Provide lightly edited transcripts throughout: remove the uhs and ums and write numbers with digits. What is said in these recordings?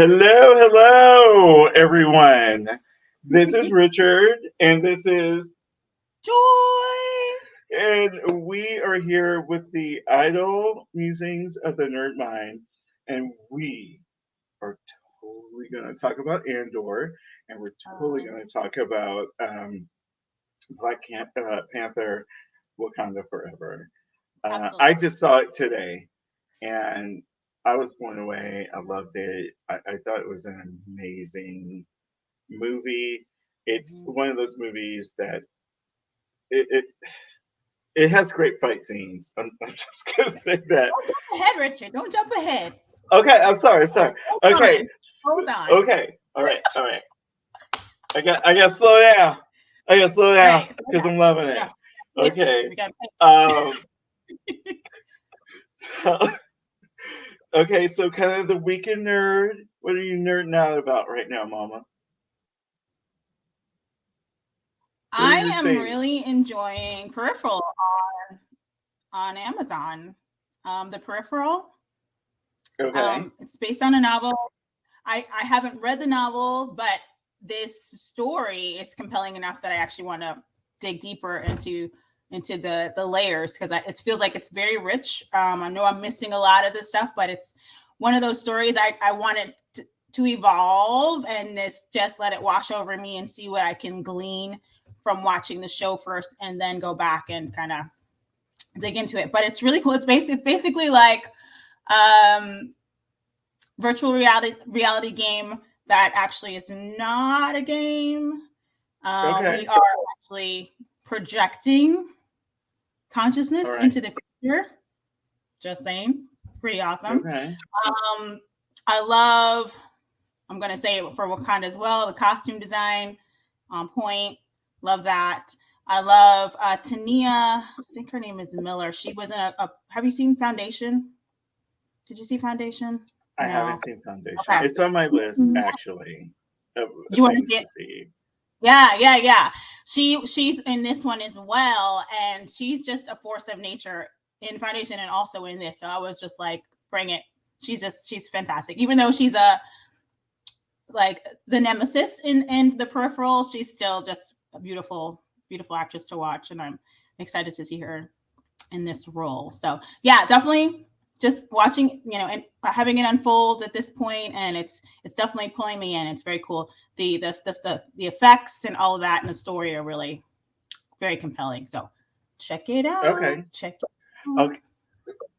Hello, everyone. This is Richard, and this is, Joy. and we are here with the idle musings of the nerd mind, and we are totally going to talk about Andor, and we're totally going to talk about Panther, Wakanda Forever. I Absolutely. just saw it today, and I was blown away. I loved it. I thought it was an amazing movie. It's Mhm. one of those movies that it it, it has great fight scenes. I'm just gonna say that. Don't jump ahead, Richard. Don't jump ahead. Okay, I'm sorry. Sorry. Hold Okay, on. Hold on. okay. All right. All right. I got to slow down. I got to slow down Right. So because I'm loving it. yeah. Yes. Okay. We got Um. So, okay. So, kind of the weekend nerd. What are you nerding out about right now, Mama? What are I your am things? really enjoying Peripheral on Amazon. The Peripheral. Okay. It's based on a novel. I haven't read the novel, but this story is compelling enough that I actually want to dig deeper into the layers because it feels like it's very rich. I know I'm missing a lot of this stuff, but it's one of those stories I wanted to evolve and just let it wash over me and see what I can glean from watching the show first and then go back and kind of dig into it. But it's really cool. It's basically like um virtual reality game that actually is not a game. We Okay. are actually projecting All consciousness right. into the future. Just saying, pretty awesome. Okay. I love. I'm gonna say it for Wakanda as well. The costume design on point. Love that. I love Tania. I think her name is Miller. She was in a. Have you seen Foundation? Did you see Foundation? I haven't No. seen Foundation. Okay. It's on my list actually of You want to things get to see. yeah. She's in this one as well, and she's just a force of nature in Foundation and also in this. So I was just like, bring it. She's fantastic. Even though she's a like the nemesis in the Peripheral, she's still just a beautiful actress to watch, and I'm excited to see her in this role. So yeah, definitely just watching, and having it unfold at this point, and it's definitely pulling me in. It's very cool. The effects and all of that and the story are really very compelling. So check it out. Okay. Check it out. Okay.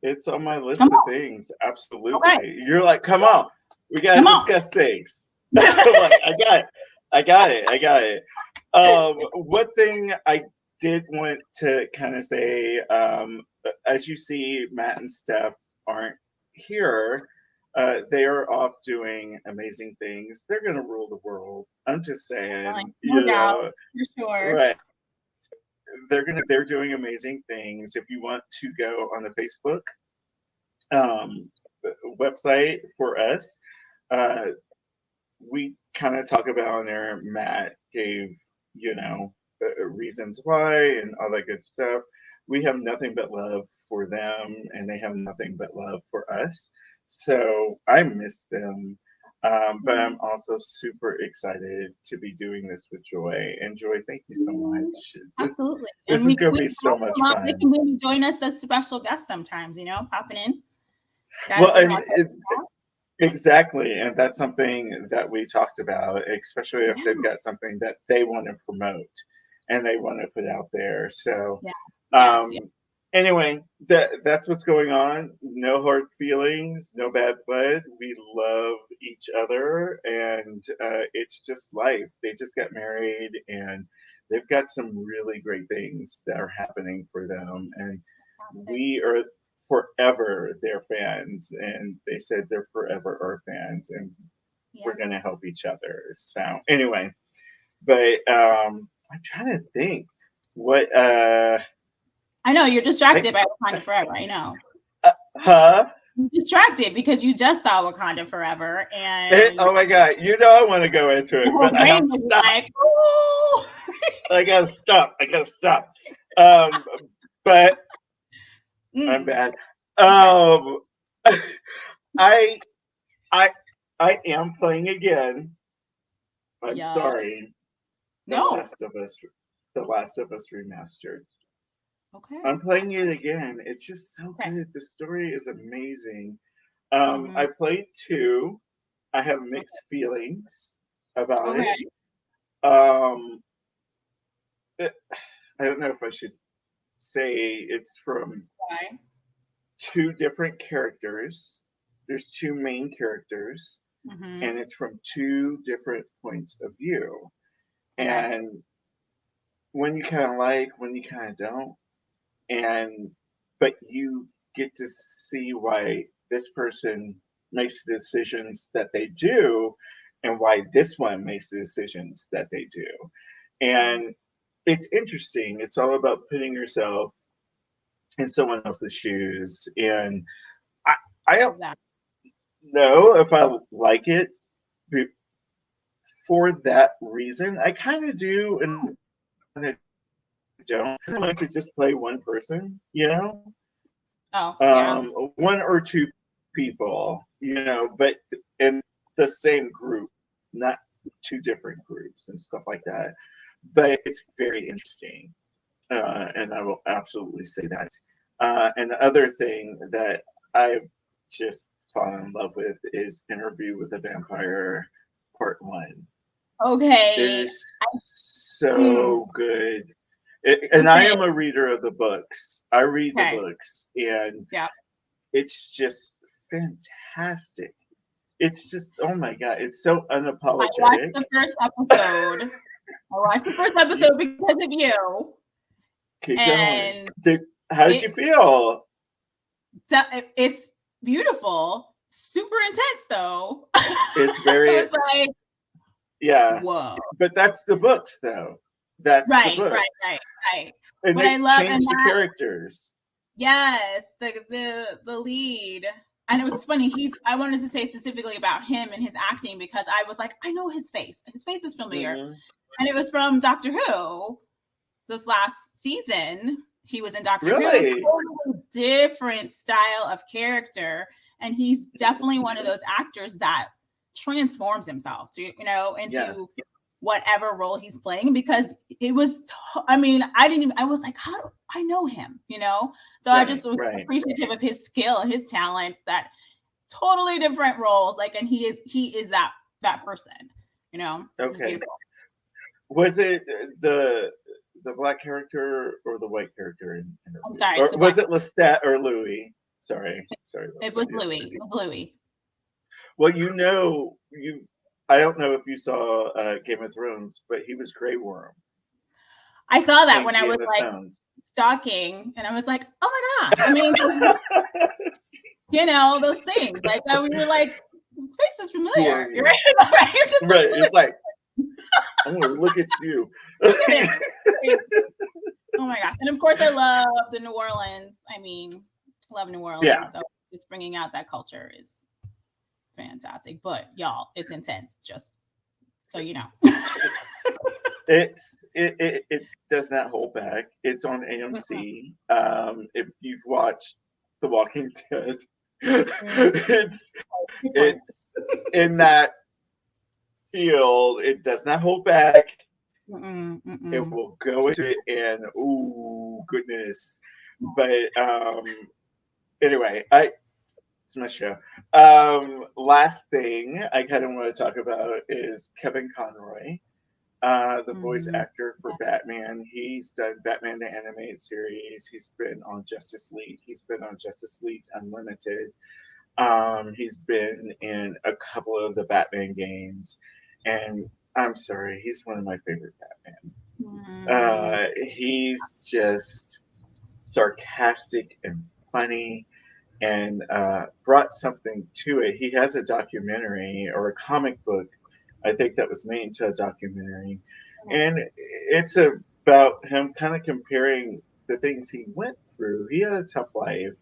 It's on my Come list of on. things. Okay. Absolutely. You're like, come on. We gotta Come on. discuss things. I'm like, I got it. I got it. I got it. One thing I did want to kind of say, as you see, Matt and Steph aren't here. They are off doing amazing things. They're gonna rule the world. I'm just saying, No doubt. For sure. right? They're doing amazing things. If you want to go on the Facebook um, website for us, uh, we kind of talk about on there. Matt gave reasons why and all that good stuff. We have nothing but love for them, and they have nothing but love for us. So I miss them. But I'm also super excited to be doing this with Joy. And Joy, thank you so much. Absolutely. This And is we going to can be so much have them on. They fun. can maybe join us as special guests sometimes, popping in. Got to Well, bring and that. exactly, and that's something that we talked about, especially if Yeah. they've got something that they want to promote and they want to put out there. So, Yes. Yes. Yes. um, anyway, that's what's going on. No hard feelings, no bad blood. We love each other, and it's just life. They just got married, and they've got some really great things that are happening for them, and Fantastic. we are forever their fans, and they said they're forever our fans, and we're Yeah. gonna help each other. So anyway, but I'm trying to think what I know you're I distracted by Wakanda Forever. I know. huh. You're distracted because you just saw Wakanda Forever and Oh my god, I want to go into your it, whole but I brain have to was stop. like, "Ooh." I gotta stop. I gotta stop. Um, but I'm Mm, bad. okay. Um, I I I am playing again. I'm Yes. sorry. The No. Last of Us, The Last of Us remastered. Okay. I'm playing it again. It's just so Okay. good. The story is amazing. Mm-hmm. I played two. I have mixed feelings about Okay. it. Um, it- I don't know if I should say it's from Okay. two different characters. There's two main characters, Mm-hmm. and it's from two different points of view. Okay. And when you kind of like, when you kind of don't, and but you get to see why this person makes the decisions that they do, and why this one makes the decisions that they do. Mm-hmm. And it's interesting. It's all about putting yourself in someone else's shoes. And I, I don't Exactly. know if I like it for that reason. I kind of do, and I don't. I like to just play one person, Oh, yeah. one or two people, but in the same group, not two different groups and stuff like that. But it's very interesting, and I will absolutely say that. And the other thing that I just fallen in love with is Interview with a Vampire Part One. It Okay. is Mm. so good. And I Listen. am a reader of the books. I read the Okay. books, and Yeah. it's just fantastic. It's just, oh my God, it's so I watched unapologetic. the first episode. I watched the first You episode because of you, keep going. and How did it you feel? it's beautiful, super intense though. It's It very, was like, yeah. whoa. But that's the books, though. That's the Right, right, books. right, right. And What they I love and changed the that characters. yes, the lead. And it was funny. I wanted to say specifically about him and his acting because I was like, I know his face. His face is familiar. Hmm. And it was from Doctor Who. This last season, he was in Doctor Who, Really? totally different style of character. And he's definitely one of those actors that transforms himself to, into Yes. whatever role he's playing because it was, I mean, I didn't even, I was like, how do I know him, So I Right, just was right. appreciative of his skill and his talent that totally different roles. Like, and he is that person, it's Okay. beautiful. Was it the black character or the white character in I'm Interview? sorry, Or the black. was it Lestat or Louis? Sorry, It Lestat. was Louis. It was Louis. Well, I don't know if you saw Game of Thrones, but he was Grey Worm I saw that in when I was Game of like Thrones. stalking, and I was like, oh my gosh. I mean, those things like that. We were like, his face is Who are familiar. You're you? right. Right? You're just like, Right. It's like I'm gonna look at you. look at it. Oh my gosh. And of course, I love the New Orleans. I mean, love New Yeah. Orleans. So just bringing out that culture is fantastic. But y'all, it's intense. Just so you know. It does not hold back. It's on Mm-mm, AMC. If you've watched The Walking Dead, mm-mm. it's Good point. it's in that field. It does not hold back. Mm-mm, It mm-mm. will go into it, and ooh goodness. But anyway, it's my show. Last thing I kind of want to talk about is Kevin Conroy, the voice Mm-hmm. actor for Batman. He's done Batman the Animated Series. He's been on Justice League. He's been on Justice League Unlimited. He's been in a couple of the Batman games, and I'm sorry, he's one of my favorite Batman. Mm-hmm. He's just sarcastic and funny, and brought something to it. He has a documentary or a comic book, I think, that was made into a documentary, and it's about him kind of comparing the things he went through. He had a tough life,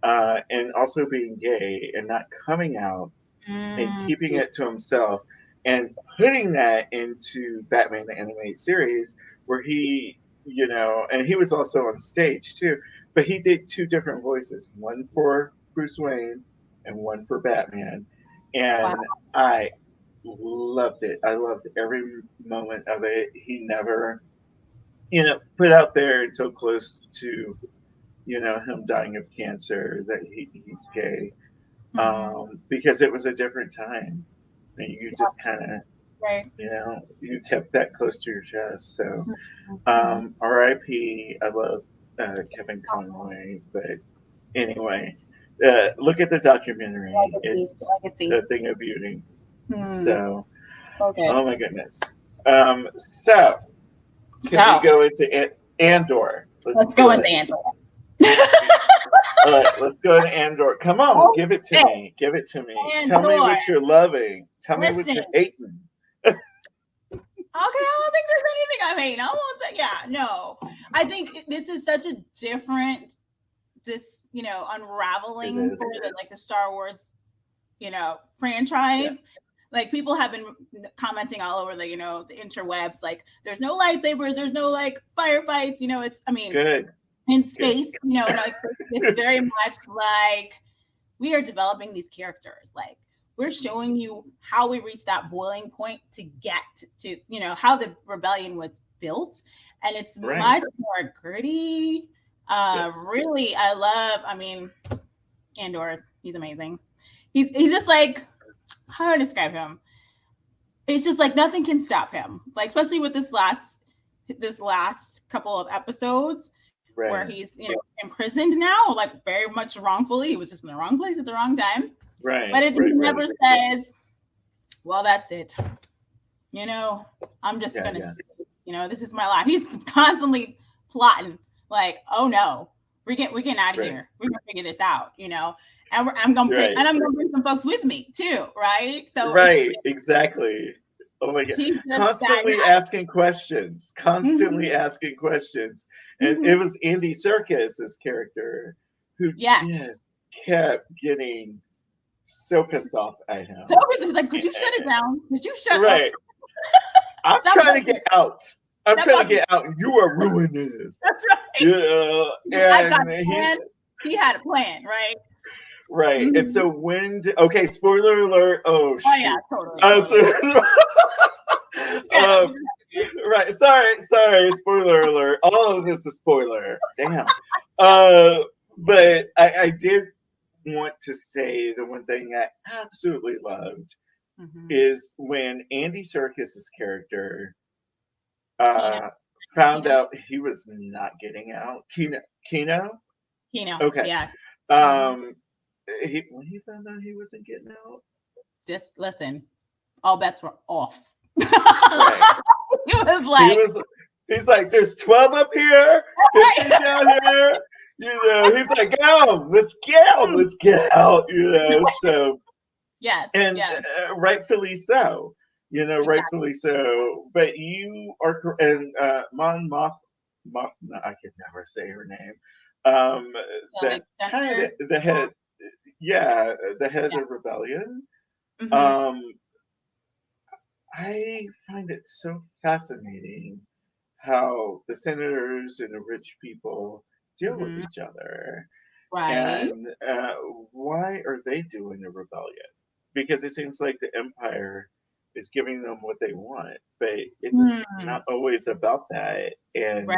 and also being gay and not coming out and keeping Mm-hmm. it to himself and putting that into Batman the Animated Series, where and he was also on stage too, but he did two different voices, one for Bruce Wayne and one for Batman. and Wow. I loved it. I loved every moment of it. He never, put out there until close to, him dying of cancer that he's gay, Mm-hmm. because it was a different time. And you just kind of, Right. you kept that close to your chest. So, Mm-hmm. R.I.P. I love Kevin Conroy, but anyway, look at the documentary. Legacy. It's Legacy. a thing of beauty. Hmm. So, So good. oh my goodness. So, can we So go into Andor? Let's let's go do into it. Andor. All right, let's go into Andor. Come on, give it to Okay. me. Give it to me. Tell me Andor. what you're loving. Tell me what Listen. you're hating. Okay, I don't think there's anything I hate. I won't say, yeah, no. I think this is such a different, It unraveling for is. the Star Wars, Yeah. franchise. Like people have been commenting all over the interwebs, like there's no lightsabers, there's no like firefights. It's, I mean, Good. in Good. space, like it's very much like we are developing these characters. Like we're showing you how we reach that boiling point to get to, how the rebellion was built. And it's Right. much more gritty. Yes. Really, I mean, Andor, he's amazing. He's just like, how do I describe him? It's just like nothing can stop him. Like, especially with this last couple of episodes where Right. he's imprisoned now, like very much wrongfully. He was just in the wrong place at the wrong time. But Right. it Right. never Right. says, well, that's it. I'm just Yeah. gonna Yeah. this is my life. He's constantly plotting, like, oh no, we're getting out of Right. here. We're gonna figure this out, and I'm gonna bring Right. some folks with me too, right? So Right. Exactly. Oh my god. he's just that Constantly guy. asking questions. Constantly Mm-hmm. asking questions. And it Mm-hmm. was Andy Serkis's character who Yes. just kept getting so pissed off at So him. he was like, could you shut it down? Could you shut up? Right. I'm Stop trying to talking. get out. I'm Stop trying to talking. get out, and you are ruining this. That's right. I got And a plan. He had a plan, right? right. And Mm-hmm. so okay, spoiler alert. Oh Oh yeah, shoot. totally, Uh, totally. so, We just gotta, we um, just have to. right. Sorry. Spoiler alert. All of this is spoiler. Damn. Yep. But I did want to say the one thing I absolutely loved Mm-hmm. is when Andy Serkis's character Kino, uh, found Kino, out he was not getting out. Kino? Kino. Okay. Yes. Mm-hmm. Um, when he found out he wasn't getting out, Just listen. All bets were off. right? He was He like, was. He's like, "There's 12 up here, 15 right. down here." He's like, "Go, let's get out, let's get out." So Yes. and Yes. rightfully so. Exactly. Rightfully so. But you are and Mon Moth. No, I could never say her name. Um, Yeah, that like kind of Senator. the head, yeah, the head Yeah. of rebellion. Mm-hmm. Um, I find it so fascinating how the senators and the rich people deal with Mm-hmm. each other, Right. and why are they doing a rebellion? Because it seems like the empire is giving them what they want, but it's Mm. not always about that. Right. And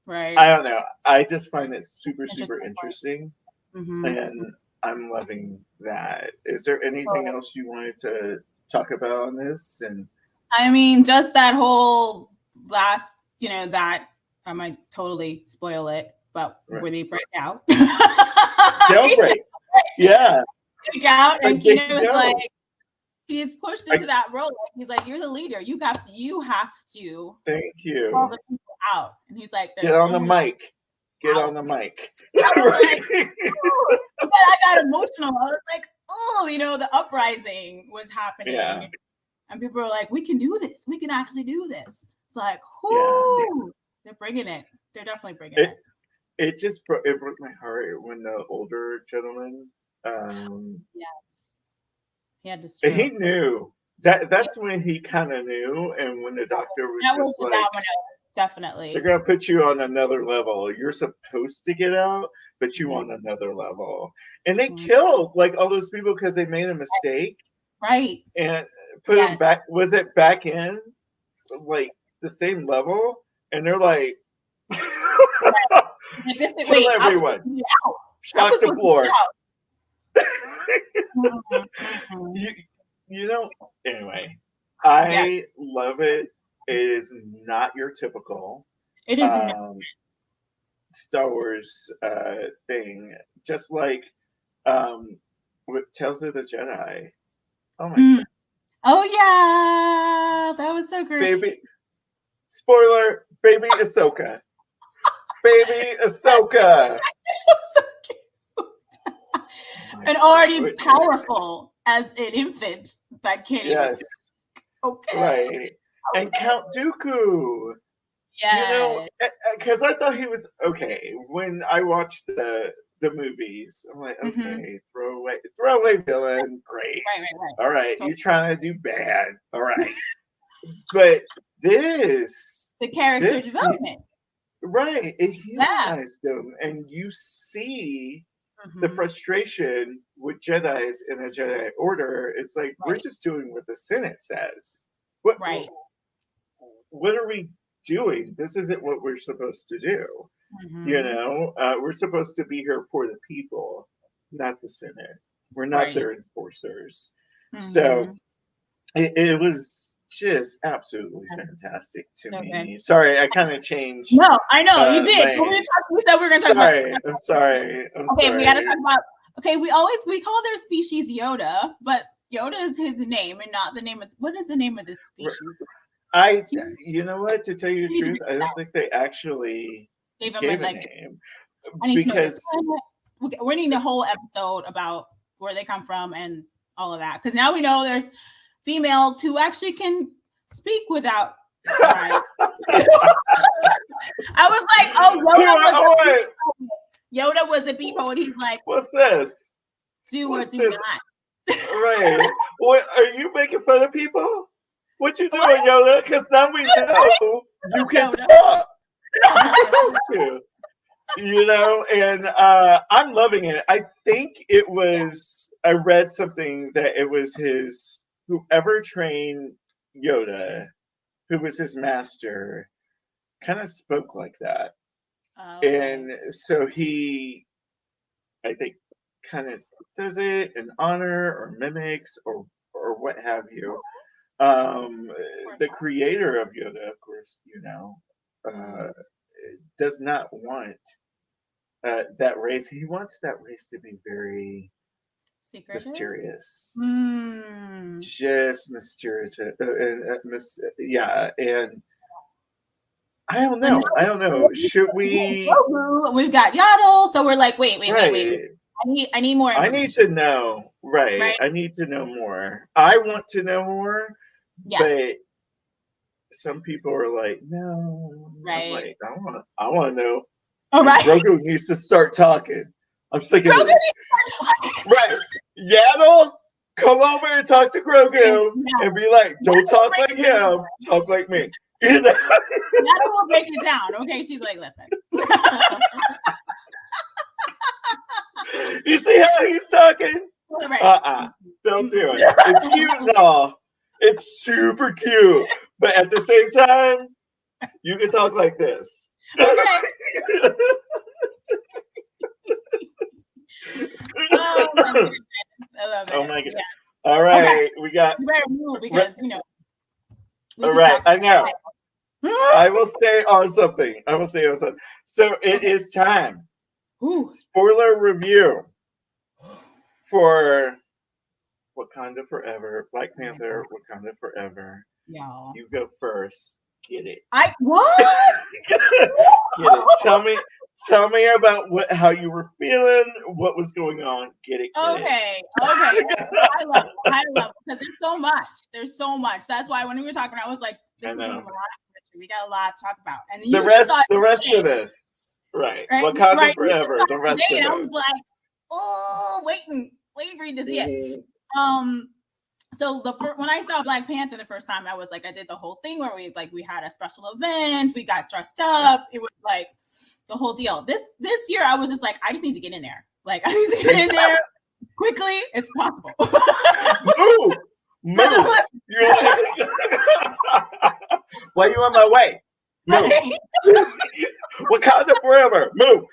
Right. I don't know. I just find it super, super Interesting point. interesting, Mm-hmm. and I'm loving that. Is there anything Totally. else you wanted to talk about on this? And I mean, just that whole last, that I might totally spoil it, but right. where they break out. Jailbreak, yeah, Break out, but and there Kino you is like, go. he's pushed I into that role. Like, he's like, you're the leader. You have to thank call you. the people out. And he's like, Get there's on the only mic. Get out. on the mic. I was like, Right. ooh. But I got emotional. I was like, oh, the uprising was Yeah. happening. And people were like, we can do this. We can actually do this. It's like, Yeah. whoo, they're bringing it. They're definitely bringing It it. it just broke my heart when the older gentleman Yes. He had to he stroke. knew that's when he kind of knew, and when the doctor was That was just the like, domino, they're definitely. gonna put you on another level. You're supposed to get out, but you Mm-hmm. on another level. And they Mm-hmm. killed like all those people because they made a mistake. Right. and put them back. Was it back in like the same level? And they're like, kill everyone, shock the floor. you know. Anyway, I love it. It is not your typical. It is Star Wars thing, just like with Tales of the Jedi. Oh my god! Oh yeah, that was so great. Baby, spoiler: Baby Ahsoka. Baby Ahsoka. So cute. And already powerful as an infant that can't even. Okay. Right. And Count Dooku. Yeah. You know, because I thought he was okay when I watched the movies. I'm like, okay, throwaway villain, great. Right. All right, you're trying to do bad. All right, but the character development, right? It humanized him, and you see the frustration with Jedi's in a Jedi Order. It's like we're just doing what the Senate says. What are we doing? This isn't what we're supposed to do. You know, we're supposed to be here for the people, not the Senate. We're not their enforcers. So it was just absolutely fantastic to me. Sorry, I kind of changed. No, I know you did. We said we were going to talk about. I'm sorry. We got to talk about. Okay, we call their species Yoda, but Yoda is his name and not the name of. What is the name of this species? You know what? To tell you the truth, I don't think they actually gave him a name. Because we're needing a whole episode about where they come from and all of that. Because now we know there's females who actually can speak without. I was like, oh, Yoda was a beepo, and he's like, what's this? Do or do not. Right. What are you making fun of people? What you doing, Yoda? Because now we know you can talk. You're supposed to. You know, and I'm loving it. I think it was, I read something that it was whoever trained Yoda, who was his master, kind of spoke like that. And so he, I think, kind of does it in honor or mimics or what have you. The creator of Yoda, of course, you know, does not want that race. He wants that race to be very mysterious, just mysterious. Yeah, and I don't know. Should we? We've got Yaddle, so we're like, wait. I need more. I need to know. Right. I need to know more. I want to know more. Yes. But some people are like, no. Right. I'm like, I want to know. All right. Grogu needs to start talking. I'm sick of it. Right. Yaddle, come over and talk to Grogu and be like, don't talk like him, talk like me. You know? Yaddle will break it down. Okay, she's like, listen. You see how he's talking? Don't do it. It's cute and all. It's super cute. But at the same time, you can talk like this. Okay. Oh my goodness. I love it. Oh my goodness. Yeah. All right. We got. You better move because, you know. All right. I know. I will stay on something. So it is time. Ooh. Spoiler review for Wakanda Forever, Black Panther, Wakanda Forever. Yeah. You go first. Get it. What? Get it. Tell me about how you were feeling, what was going on. Get it. Okay. I love it because there's so much. That's why when we were talking, I was like, this is a lot. We got a lot to talk about. And the rest of this. Right. Wakanda Forever. The rest of this. I was like, oh, waiting for you to see it. So when I saw Black Panther the first time, I was like, I did the whole thing where we had a special event, we got dressed up. It was like the whole deal. This year, I was just like, I just need to get in there. Like, I need to get in there quickly as possible. Move. You're like, why you on my way? Move. Wakanda Forever. Move.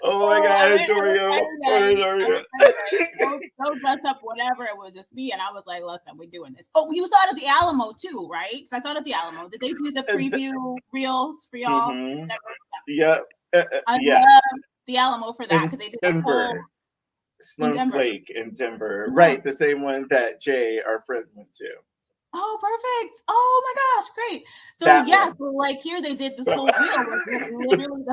Oh my God, I adore you. I adore you. Go dress up, whatever. It was just me, and I was like, "Listen, we're doing this." Oh, you saw it at the Alamo too, right? Because I saw it at the Alamo. Did they do the preview reels for y'all? Mm-hmm. Yeah. I Yes. love the Alamo for that because they did Denver. the whole Sloan's Lake in Denver. Yeah. Right, the same one that Jay, our friend, went to. Oh, perfect. Oh my gosh, great. So That yes, one. so like here they did this whole reel with literally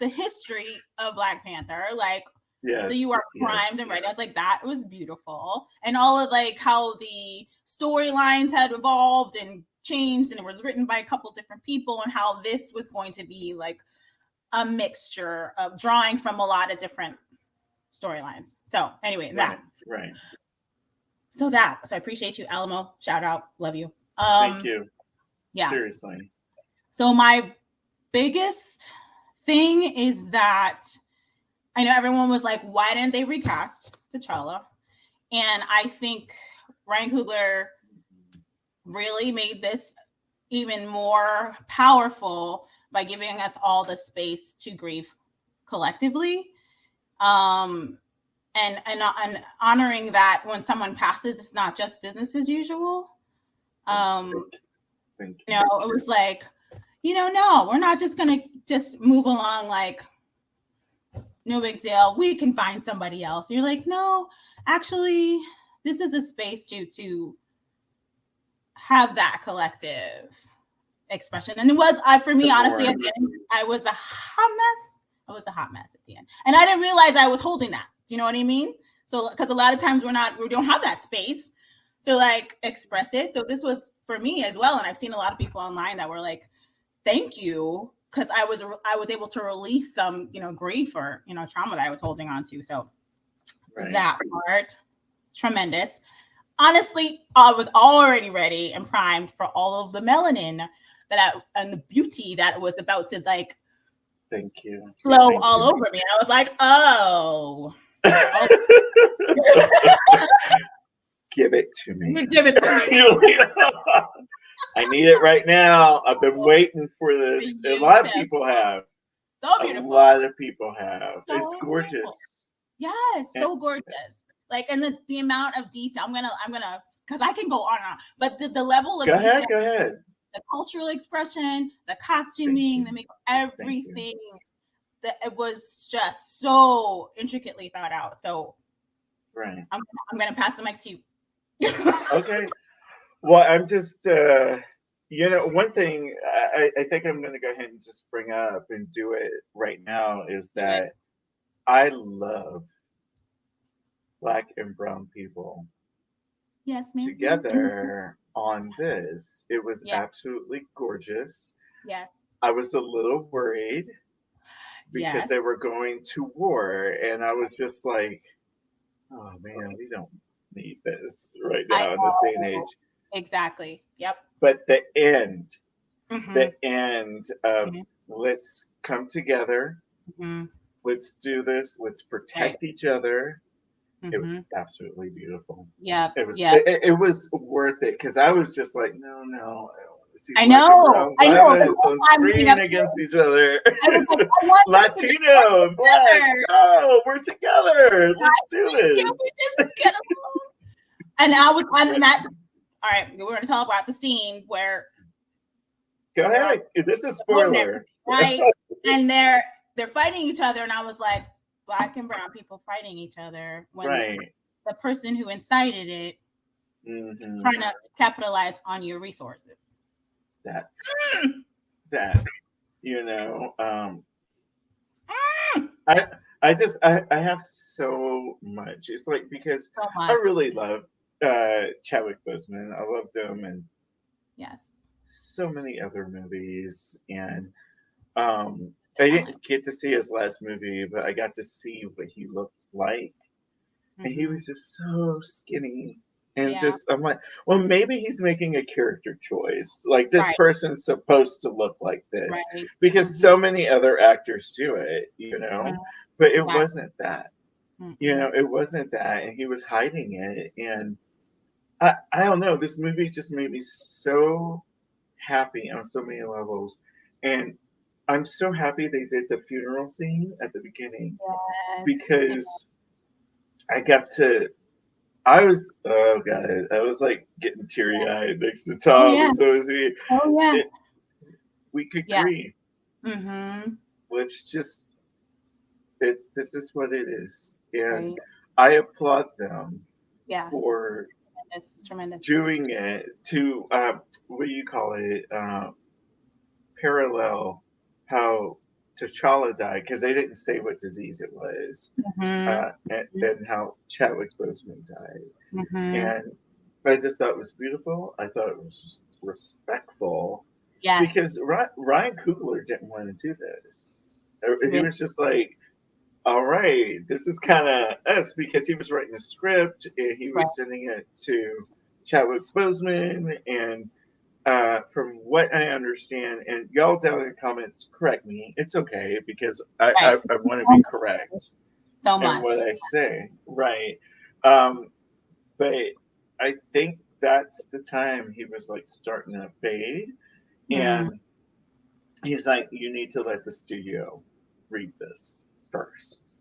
the history of Black Panther. Like, Yes. so you are primed and ready. I was like, that was beautiful. And all of like how the storylines had evolved and changed, and it was written by a couple different people, and how this was going to be like a mixture of drawing from a lot of different storylines. So anyway, that. Right. So I appreciate you, Alamo. Shout out, love you. Thank you. Yeah. Seriously. So my biggest thing is that I know everyone was like, why didn't they recast T'Challa? And I think Ryan Coogler really made this even more powerful by giving us all the space to grieve collectively. And honoring that when someone passes, it's not just business as usual. It was like, no, we're not just gonna just move along like no big deal. We can find somebody else. You're like, no, actually, this is a space to have that collective expression. And it was for me, honestly, at the end, I was a hot mess. I was a hot mess at the end, and I didn't realize I was holding that. Do you know what I mean? So, because a lot of times we don't have that space to like express it. So this was for me as well, and I've seen a lot of people online that were like, "Thank you," because I was able to release some grief or trauma that I was holding on to. So that part, tremendous. Honestly, I was already ready and primed for all of the melanin and the beauty that was about to like. Thank you. Flow all over me. I was like, oh. Give it to me. Give it to me. I need it right now. I've been waiting for this. A lot of people have. So beautiful. A lot of people have. So it's gorgeous. Beautiful. Yes, so gorgeous. Like, and the amount of detail. I'm gonna, because I can go on and on. But the level of detail. Go ahead. The cultural expression, the costuming, the makeup, everything. It was just so intricately thought out. So, right. I'm gonna pass the mic to you. Okay. Well, I'm just, one thing I think I'm going to go ahead and just bring up and do it right now is that I love Black and brown people. Yes, ma'am. Together on this. It was absolutely gorgeous. Yes. I was a little worried because they were going to war, and I was just like, oh man, we don't need this right now in this day and age. Exactly. Yep. But the end of let's come together, let's do this, let's protect each other. It was absolutely beautiful. Yeah. It was worth it because I was just like, no, I don't want to see. I know. On screen against each other. Latino and Black. Oh, we're together. Let's do this. And I was on that. All right, we're going to talk about the scene where. Go ahead. This is spoiler, right? And they're fighting each other, and I was like, Black and brown people fighting each other when the person who incited it trying to capitalize on your resources. That I have so much. It's like because I really love Chadwick Boseman. I loved him and so many other movies, and I didn't get to see his last movie, but I got to see what he looked like, and he was just so skinny. And I'm like, well, maybe he's making a character choice. Like this person's supposed to look like this because so many other actors do it, but it wasn't that. You know, it wasn't that, and he was hiding it. And I don't know. This movie just made me so happy on so many levels, and I'm so happy they did the funeral scene at the beginning Yes. because I got to. I was oh god, I was like getting teary eyed next to Oh Tom yeah. as soon as Oh yeah. we could Yeah. grieve. Mm-hmm. Let's just this is what it is, and Right. I applaud them Yes. for Tremendous. Tremendous. doing it to what do you call it parallel how T'Challa died because they didn't say what disease it was, Mm-hmm. and how Chadwick Boseman died, Mm-hmm. and I just thought it was beautiful. I thought it was just respectful because Yes. Ryan Coogler didn't want to do this. He Really. was just like, all right, this is kind of us because he was writing a script and he Right. was sending it to Chadwick Boseman. And from what I understand, and y'all down in the comments, correct me, it's okay because Right. I want to be correct So in what much. I say. Right. Um, but I think that's the time he was like starting to fade. Mm. And he's like, you need to let the studio read this first.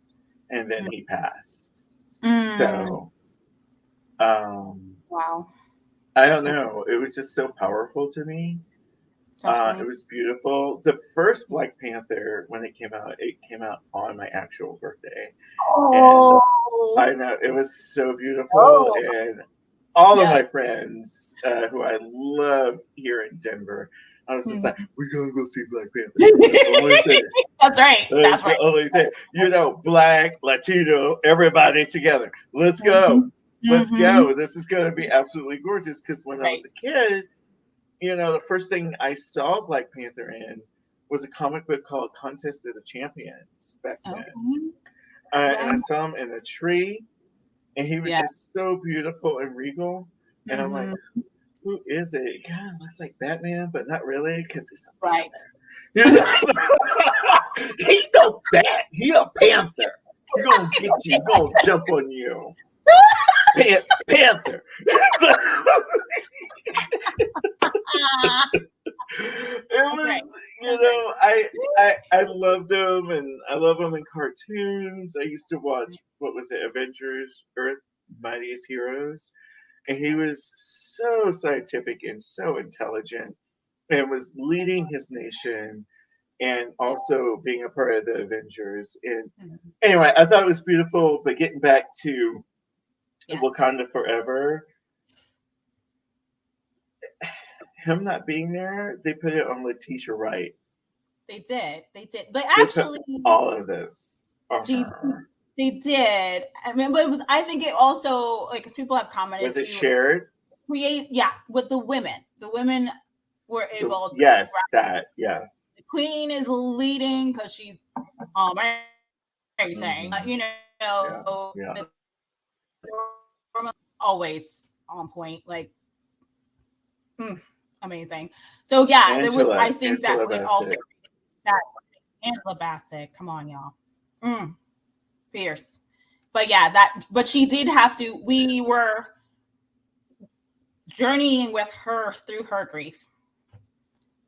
And then he passed. Mm. So, um, Wow. I don't know. It was just so powerful to me. It Definitely. was beautiful. The first Black Panther, when it came out on my actual birthday. And Oh. I know it was so beautiful. Oh. And all of Yeah. my friends who I love here in Denver, I was just like, Mhm. we're going to go see Black Panther. That's the only thing. That's right. That's That's the right. only thing. You know, black, Latino, everybody together. Let's go. Mm-hmm. Let's Mm-hmm. go. This is going to be absolutely gorgeous. Because when I Right. was a kid, you know, the first thing I saw Black Panther in was a comic book called Contest of the Champions back then. Okay. And Yeah. I saw him in a tree, and he was Yeah. just so beautiful and regal. And I'm like, Mm-hmm. who is it? It kind of looks like Batman, but not really because he's a Right. panther. He's no bat. He a panther. He gonna get you. He gonna jump on you. Panther. Ah, It that's right. was, you That's right. know, I loved him, and I love him in cartoons. I used to watch what was it, Avengers: Earth Mightiest Heroes, and he was so scientific and so intelligent, and was leading his nation, and Yeah. also being a part of the Avengers. And Mhm. anyway, I thought it was beautiful. But getting back to Yes. Wakanda Forever, him not being there, they put it on Letitia Wright. They did. They did. But They put actually, all of this on she her. they did. I mean, but it was. I think it also like 'cause people have commented Was it to shared? create. Yeah, with the women. The women were able to. Yes, that. Yeah. The queen is leading because she's amazing. Hmm. You Yeah. know, Yeah. the always on point. Like amazing. So yeah, there was. I think that Angela it also Bassett. that Angela Bassett. Come on, y'all. Fierce. But yeah, that. But she did have to. We were journeying with her through her grief,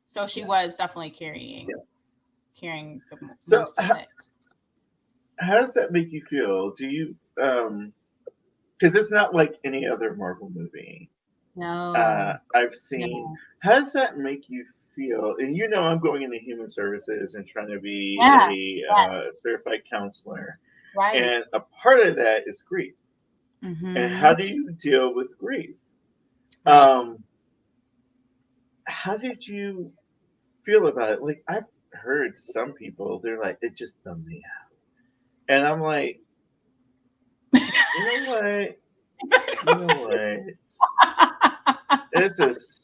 so she Yeah. was definitely Yeah. carrying the So, most of it. how does that make you feel? Do you because it's not like any other Marvel movie No, I've seen. no. How does that make you feel? And you know, I'm going into human services and trying to Yeah, be yeah, a certified counselor, right. and a part of that is grief. And Mm-hmm. how do you deal with grief? Right. Um, how did you feel about it? Like I've heard some people, they're like, it just bummed me out, and I'm like, you know what? You know what? This is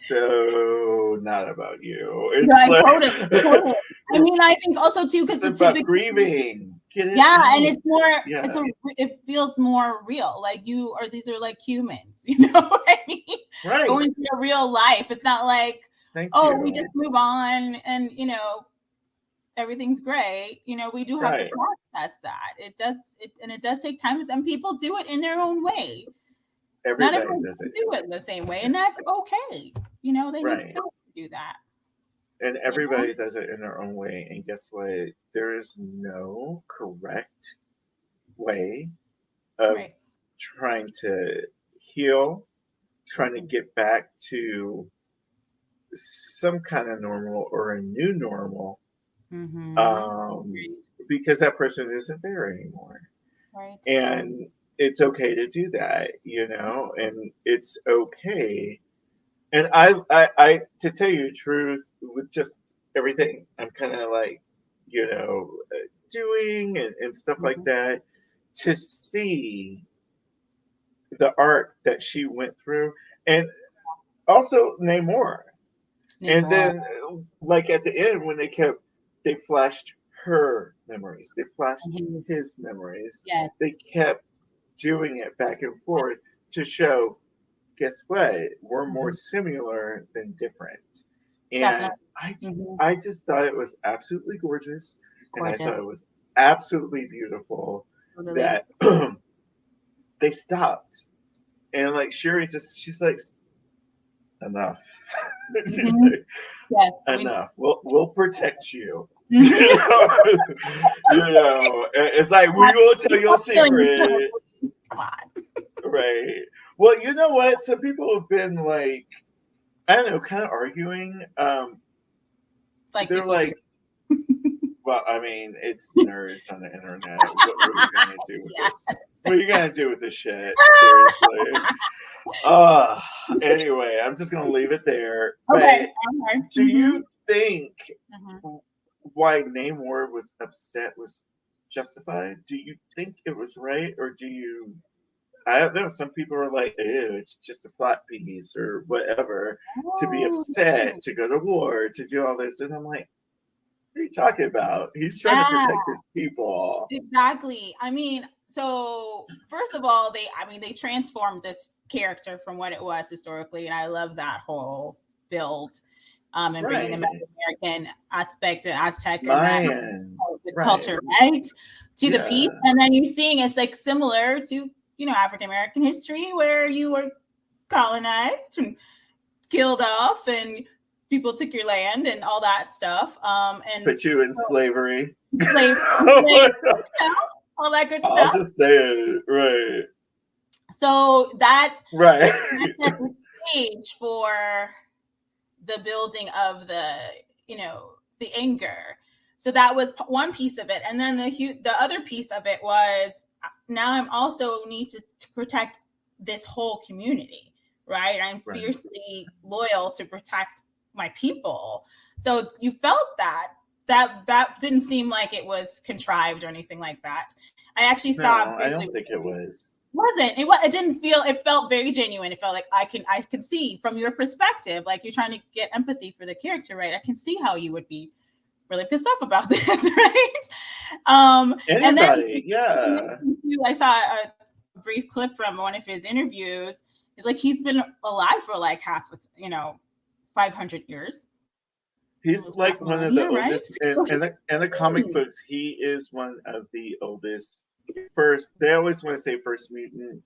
so not about you. It's Right, like totally, totally. I mean, I think also too because it's it about typically, grieving. Get it yeah, and out. it's more, Yeah. it feels more real. Like you or these are like humans, you know what I mean? Right. Going through a real life. It's not like, Thank oh, we just you. move on and everything's great, you know, we do have to Right. process that. And it does take time, and people do it in their own way. Not Everybody everyone does can it. do it in the same way, and that's okay. You know, they need space Right. to do that. And You know? everybody does it in their own way. And guess what? There is no correct way of Right. trying to heal, trying to get back to some kind of normal or a new normal, Mm-hmm. um, because that person isn't there anymore. Right. And it's okay to do that, and it's okay. And to tell you the truth, with just everything I'm kind of like, doing and stuff like Mm-hmm. that, to see the art that she went through, and also Namor. Need And more. then, like at the end, when they flashed her memories, they flashed And he's his memories, yes, they kept doing it back and forth to show, guess what? We're more mm-hmm. similar than different. And Definitely. Mm-hmm. I just thought it was absolutely gorgeous. And I Gorgeous. thought it was absolutely beautiful Totally. that they stopped. And like she's like, enough. She's Mm-hmm. like, Yes, we. enough. We'll protect you. Mm-hmm. It's like we will tell your secret, Come on. right? Well, you know what? Some people have been like, I don't know, kind of arguing. Like They're people do. like, well, I mean, it's nerds on the internet. What are you gonna do with Yeah. this? What are you gonna do with this shit? Seriously. Uh anyway, I'm just gonna leave it there. Okay. But Okay. do Mm-hmm. you think Mm-hmm. why Namor was upset was justified? Do you think it was right, or do you? I don't know. Some people are like, "Ew, it's just a plot piece or whatever." To be upset, Oh, to go to war, to do all this, and I'm like, "What are you talking about? He's trying to yeah. protect his people." Exactly. I mean, so first of all, they transformed this character from what it was historically, and I love that whole build, and bringing the Right, American aspect to Aztec and that Mayan. the Right. culture, right, to the piece, Yeah. and then you're seeing it's like similar to African American history where you were colonized and killed off and people took your land and all that stuff, and Put you in slavery. slavery, all that good I'll stuff. just say it. Right. So Right. set the stage for the building of the anger. So that was one piece of it, and then the other piece of it was now I'm also need to protect this whole community, right? I'm Right. fiercely loyal to protect my people. So you felt that didn't seem like it was contrived or anything like that. I actually saw No, I briefly don't think it was. it didn't feel it felt very genuine. It felt like I could see from your perspective, like you're trying to get empathy for the character, right? I can see how you would be really pissed off about this, right? And then Anybody, yeah. I saw a brief clip from one of his interviews. It's like he's been alive for like 500 years, He's almost half like a one of the millennia, right? oldest in the comic books. He is one of the oldest. First, they always want to say first mutant.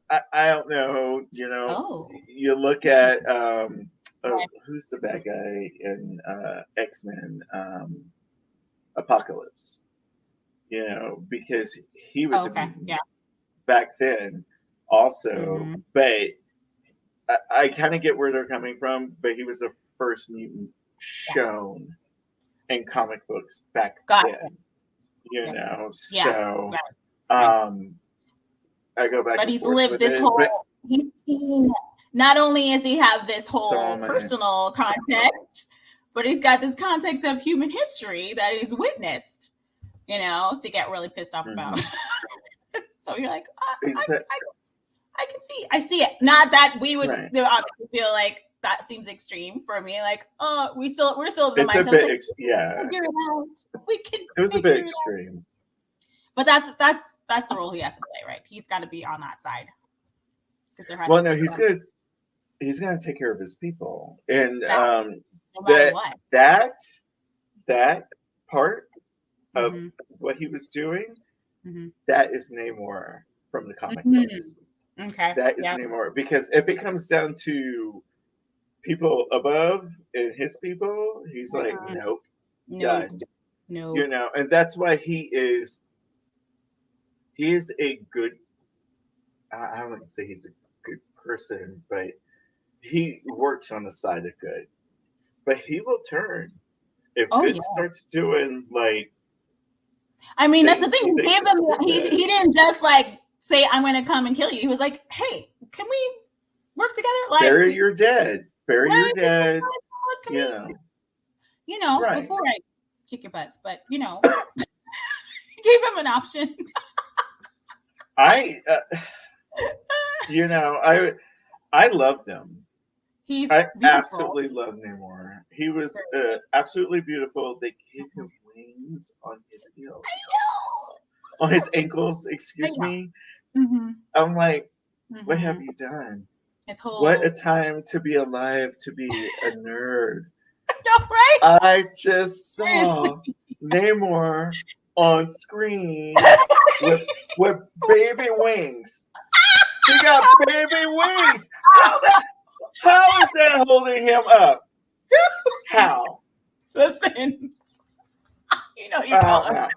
I don't know. Oh, You look at right. who's the bad guy in X-Men, Apocalypse. Because he was Oh, a okay, mutant yeah. back then, also. Mm-hmm. But I kind of get where they're coming from. But he was the first mutant Yeah, shown in comic books back got it. then. Yeah, yeah, So right, right. um, I go back But and he's forth lived with this it. But whole. He's seen. Not only does he have this so whole many. personal context, but he's got this context of human history that he's witnessed. To get really pissed off about. Mm-hmm. So you're like, Exactly. I can see, I see it. Not that we would Right. obviously feel like that seems extreme for me. Like, oh, we're still in the It's a mindset. It's bit, like, yeah. figure it out. We can It was a bit figure it out. extreme. But that's the role he has to play, right? He's got to be on that side because there has Well, to no, be he's some good. He's gonna take care of his people, and doubt, no matter that what. that that part of Mm-hmm. what he was doing, Mm-hmm. that is Namor from the comic Mm-hmm. books. Okay. That is Yeah. Namor. Because if it comes down to people above and his people, he's like, Mm-mm. nope, Nope. done. Nope. And that's why he is a good, I wouldn't say he's a good person, but he works on the side of good. But he will turn. If Oh good yeah. starts doing like I mean, that's the things thing. he He thinks gave is them. He stupid, didn't just like say, "I'm going to come and kill you." He was like, "Hey, can we work together?" Like, bury your dead. Bury your right? dead. Can You we, know. Right. before I kick your butts, but gave him an option. I you know, I loved him. He's I beautiful. absolutely loved Namor. He was absolutely beautiful. They gave him wings on his heels, on his ankles. I Excuse know. me. Mm-hmm. I'm like, what have Mm-hmm. you done? His What a whole, time to be alive, to be a nerd. right? I just saw Namor on screen with with baby wings. He got baby wings. How is that holding him up? How? Listen, you How? follow. How?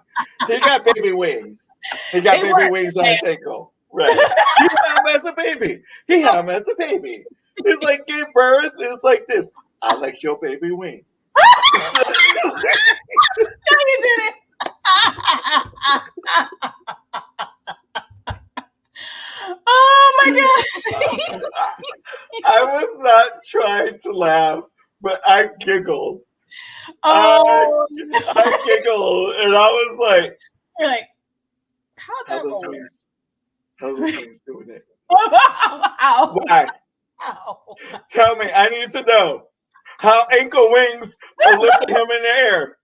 He got baby wings. He got They baby work. wings on his ankle. Right. He had him as a baby. He had him as a baby. It's like gave birth. It's like this. I like your baby wings. No, you didn't. Oh my gosh. I was not trying to laugh, but I giggled. I Oh, I giggled, and I was like, you're like, how's "How that those gonna work? wings? How those wings doing it? How? Why? How? Tell me. I need to know how ankle wings are lifting him in the air.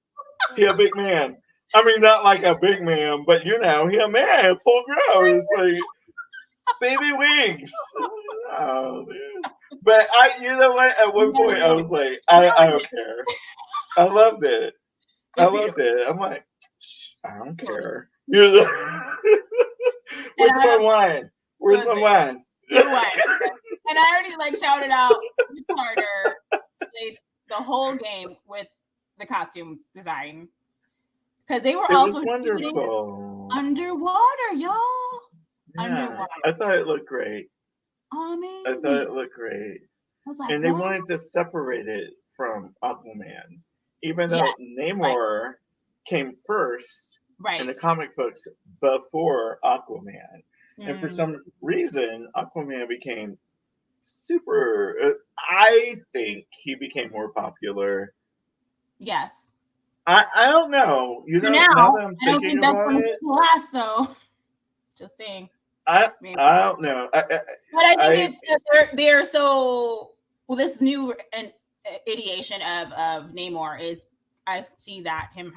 He a big man. I mean, not like a big man, but he a man, full grown. It's like baby wings. Oh, man. But you know what? At one point, I was like, I don't care. I loved it. I It's loved beautiful. it. I'm like, I don't Listen, care. and Where's I my don't wine? Where's my listen. wine? You're right. And I already like shouted out Carter stayed the whole game with the costume design because they were It was also shooting wonderful. underwater, y'all. Yeah, Underwater, I thought it looked great. I thought amazing. it looked great. I was like, And they what? wanted to separate it from Aquaman, even Yeah, though right, Namor came first in the right. comic books before Aquaman. And for Mm, some reason, Aquaman became super. I think he became more popular. yes. I don't know. For Now now, that I'm I don't thinking think that's about going it, to last, though. Just saying. Maybe. I don't know. But I think I it's they're so well. This new ideation of Namor is I see that him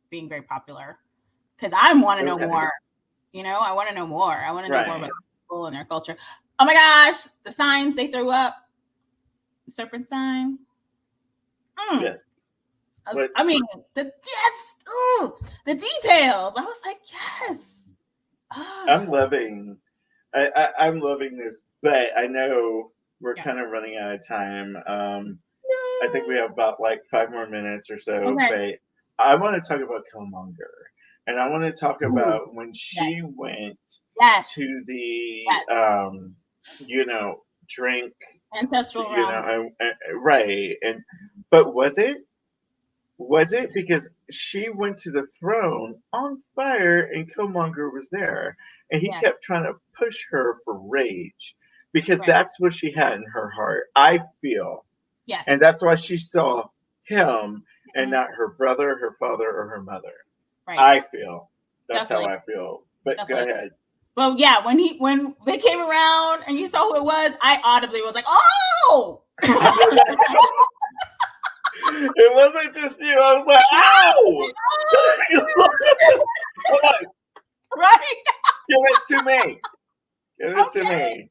being very popular because I want to know okay, more. I want to know more. I want to know more about right? people and their culture. Oh my gosh, the signs they threw up, the serpent sign. Mm. Yes. But I mean, the details. I was like, yes. I'm Oh, loving. I'm loving this, but I know we're yeah. kind of running out of time. I think we No. have about like 5 more minutes or so, Okay. but I want to talk about Killmonger, and I want to talk Ooh, about when yes. she went Yes. to the Yes. drink, Ancestral realm. right, and but was it because she went to the throne on fire and Killmonger was there and he Yes. kept trying to push her for rage because Right. that's what she had in her heart, I feel. And Yes. that's why she saw him and Mhm. not her brother, her father, or her mother. Right. I feel. That's how Definitely. I feel. But go Definitely. ahead. Well, yeah, when they came around and you saw who it was, I audibly was like, "Oh!" It wasn't just you. I was like, ow! Come on, Right? give it to me. Give it to Okay. me. Okay.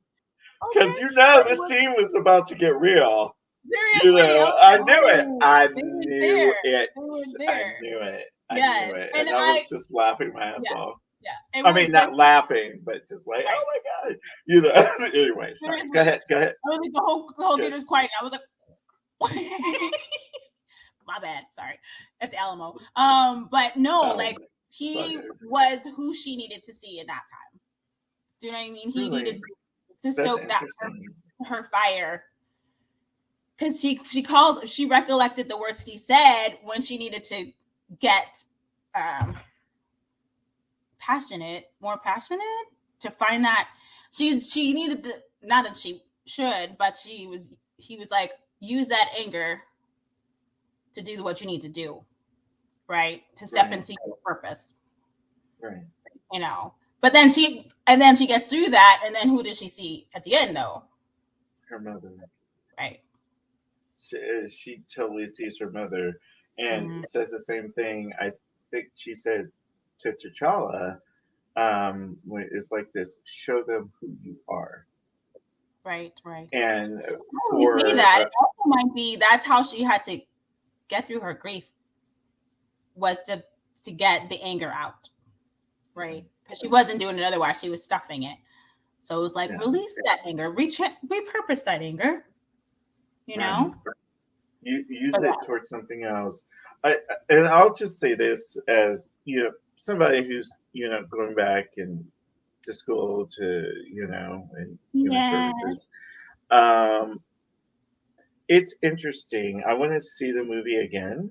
Because But it this was scene was about to get real. Seriously, I knew it. I they were knew there. it. They were I there. knew it. I knew Yes, it. and And I was just laughing my ass yeah, off. yeah, it I was mean, like not laughing, but just like, right. oh my God. Anyway, sorry. Go Seriously, ahead. Go ahead. I was like the whole Good. theater's quiet. And I was like, my bad, sorry, at the Alamo. But no, like he was who she needed to see in that time. Do you know what I mean? He needed to soak that her fire. Because she recollected the words he said when she needed to get more passionate to find that she needed the, not that she should, but he was like, use that anger to do what you need to do, right? To step into your purpose. Right. You know. But then she gets through that, and then who does she see at the end though? Her mother. Right. She totally sees her mother and says the same thing. I think she said to T'Challa, when it's like this, show them who you are. Right. And you see that it also might be that's how she had to get through her grief, was to get the anger out, right? Because she wasn't doing it otherwise; she was stuffing it. So it was like, release that anger, repurpose that anger. You know, use it towards something else. And I'll just say this as somebody who's going back and to school to and human services. It's interesting. I want to see the movie again,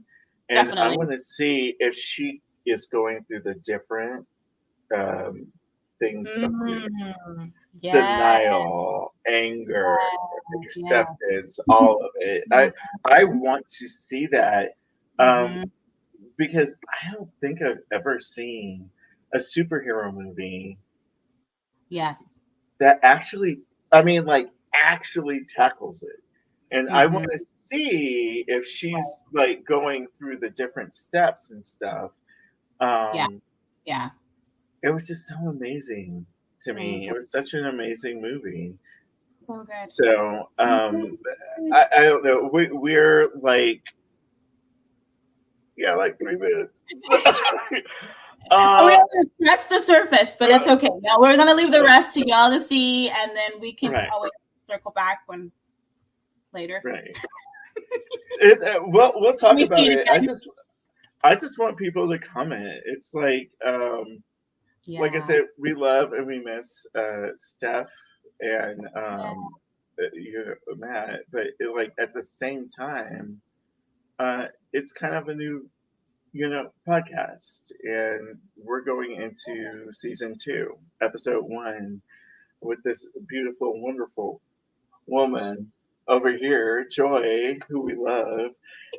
and I want to see if she is going through the different things of grief. Denial, anger, acceptance, all of it. I want to see that because I don't think I've ever seen a superhero movie. Yes. That actually, I mean, like actually tackles it. And I want to see if she's like going through the different steps and stuff. Yeah. It was just so amazing to me. It was such an amazing movie. So good. So I don't know. We're like, like 3 minutes. That's the surface, but that's okay. Now we're gonna leave the rest to y'all to see, and then we can always circle back when later. Right. We'll talk about it. I just want people to comment. It's like like I said, we love and we miss Steph and Matt, but like at the same time, it's kind of a new podcast, and we're going into season 2, episode 1, with this beautiful, wonderful woman over here, Joy, who we love,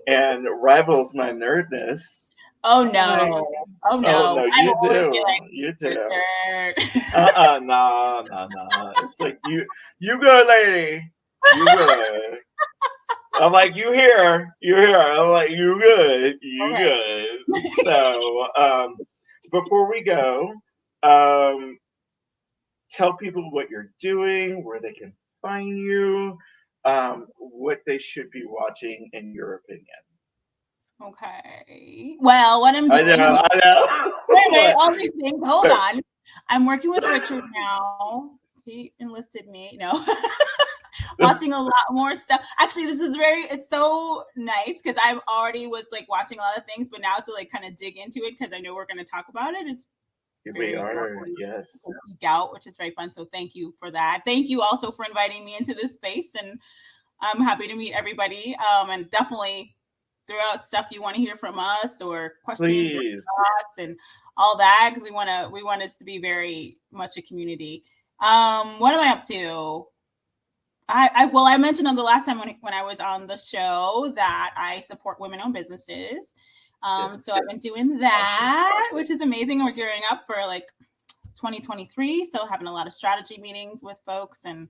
and rivals my nerdness. Oh no! Oh no! You do. You do. No. It's like you good, lady. You good. I'm like, you here. I'm like, you good. You good. So before we go, tell people what you're doing, where they can find you, what they should be watching in your opinion. Okay. Well, what I'm doing. I know. Wait, all these things. Hold on. I'm working with Richard now. He enlisted me. No. Watching a lot more stuff. Actually, it's so nice because I already was like watching a lot of things, but now to like kind of dig into it because I know we're going to talk about it is we are, yes. Geek out, which is very fun. So thank you for that. Thank you also for inviting me into this space, and I'm happy to meet everybody. And definitely throw out stuff you want to hear from us or questions or thoughts and all that, because we want us to be very much a community. What am I up to? I mentioned on the last time when I was on the show that I support women-owned businesses. So I've been doing that, which is amazing. We're gearing up for like 2023. So having a lot of strategy meetings with folks and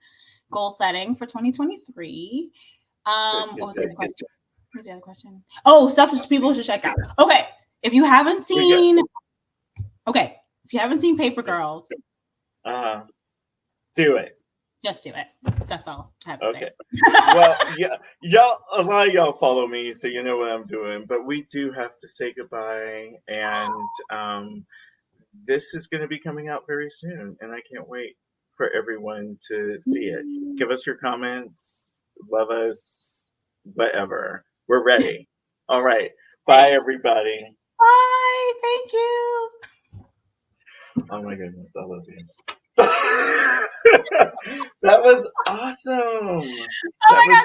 goal setting for 2023. What was the other question? What's the other question? Oh, stuff people should check out. Okay. If you haven't seen Paper Girls, do it. Just do it. That's all I have to say. Well, y'all, a lot of y'all follow me, so you know what I'm doing. But we do have to say goodbye, and this is going to be coming out very soon, and I can't wait for everyone to see it. Give us your comments, love us, whatever. We're ready. All right. Bye, everybody. Bye. Thank you. Oh my goodness, I love you. That was awesome. Oh my That was gosh.